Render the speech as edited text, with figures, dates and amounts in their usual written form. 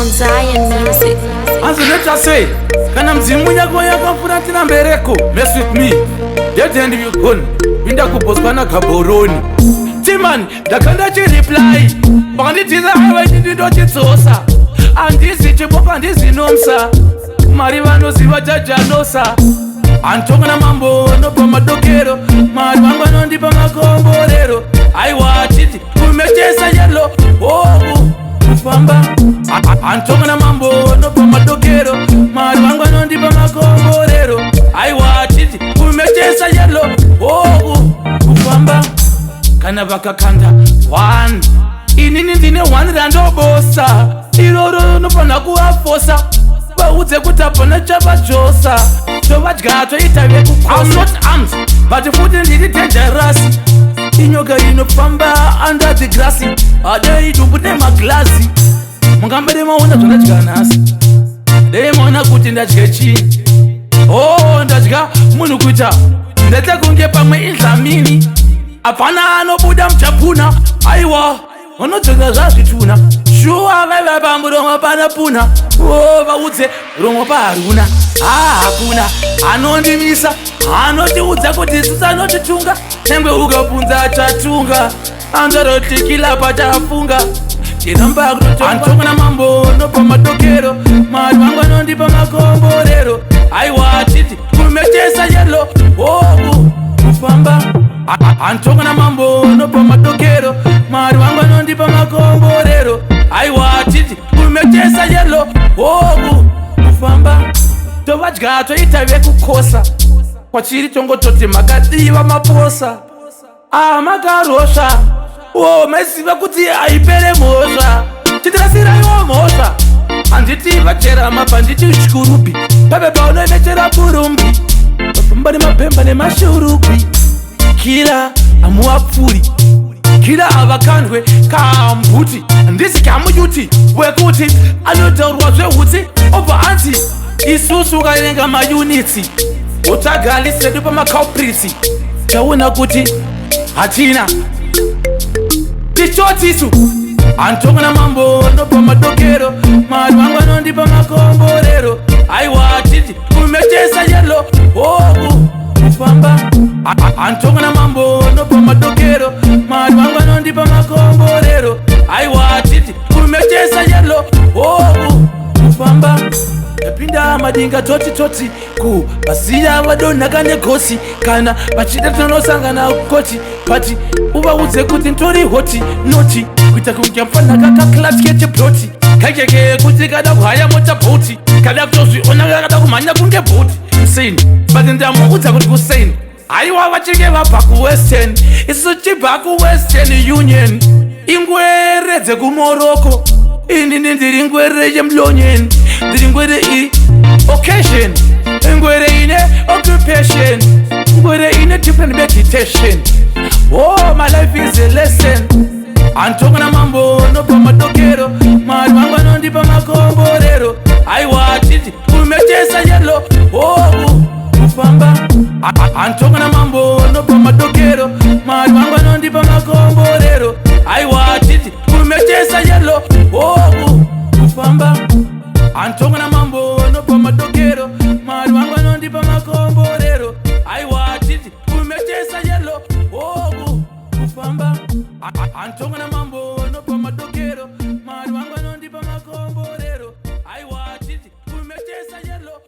on Zion Music. As let us say, kana mzimu yako yakafuratira mbereko. Mess with me. That end you gone. Winda kuposana kaboroni. Timan, dakanda chi reply. Banditiza highway ndido chitsosa. Andisi chipopa ndisi nomsa. Marivano siva jajanosa. Antonga namambo no vekumadokero. Marivanga no ndipa makomborero. I watch it. Kumechesa yellow. Oh. Famba Antonga namambo no vekumadokero. Marivanga no ndipa makomborero. I watch it. Kumechesa yellow. Oh. Famba kana vakakanda one. Inini ndine one rando bossa. Iroro no pana kuafosa. Baudze kutapona chavajosa. Tovadya toita vekukhosa. I'm not armed, but food ndiri dangerous. Inyoka inofamba under the grass. Ade idubune maglasi. Mungambere maona zvandadya nhasi. Ndemaona kuti ndadya chii. Oh, ndadya munhu kuita ndete kunge pamwe idlamini. Apana anobuda mchapuna. Aiwa vanodzoka zvazvituna. Shuwa vaiva pamuromo pana puna. Oh, vaudze romo paharuna. Hakuna anondimisa, anotiudza kuti tisanotitunga. Nengwe ukabvunza achatunga. Anzaroti kila pachafunga. Tiramba kutotonga Antonga namambo no vekumadokero. Marivanga anondipa makomborero. Aiwa titi kumechesa yellow. Oh, kufamba Antonga namambo no vekumadokero. Marivanga anondipa makomborero. Aiwa titi kumechesa yellow. Oh, kufamba tovadya toita vekukhosa. Kwachiri tongototi makadiva maposa. Makarosha. Oh, maisiva kuti aipere mhosva. Titirasiraiwo mhosva. Handiti vachera mapa nditi chikurupi. Pape paunoinechera burumbi. Vafamba nemapemba nemashurukwi. Kila amuwapfuri. Kila avakandwe kambuti. Ndisi kamuyuti wekuti anotaurwa zvehuti. Obva anti isusu kaenga mayunitsi. Utagalisedu pamaculprits. Taona kuti hatina tichotisu. Antonga namambo no vekumadokero. Marivanga anondipa makomborero. Aiwa titi kumechesa yellow. Oh, kufamba Antonga namambo no vekumadokero. Marivanga anondipa makomborero. Aiwa titi kumechesa yellow. Oh, kufamba yapinda madinga toti ku basiya vadonhaka negosi. Kana vachida tonosangana koti pati uvaudze kuti ntori hoti noti kuita kunge mfanaka kaklatye chiploti kakeke kuti kada kuhaya mota bhoti kada kutozviona kada kumhanya kunge bhoti insane but ndamuudza kuti kusane. Aiwa vachinge vabva kuwestern isusu chibva kuwestern union. Ingwere dzekumoroko indini ndiri ngwere yemlonyeni. Ndiri ngwere occasion. Ngwere ine occupation. Ngwere ine different meditation. Oh, my life is a lesson. Antonga namambo no vekumadokero. Marivanga anondipa makomborero. Aiwa titi kumechesa yellow. Oh, kufamba Antonga namambo no vekumadokero. Marivanga anondipa makomborero. Aiwa titi kumechesa yellow. Oh, kufamba Antonga namambo no vekumadokero. Marivanga anondipa makomborero. Aiwa titi kumechesa yellow. Oh, kufamba Antonga namambo no vekumadokero. Marivanga anondipa makomborero. Aiwa titi kumechesa yellow.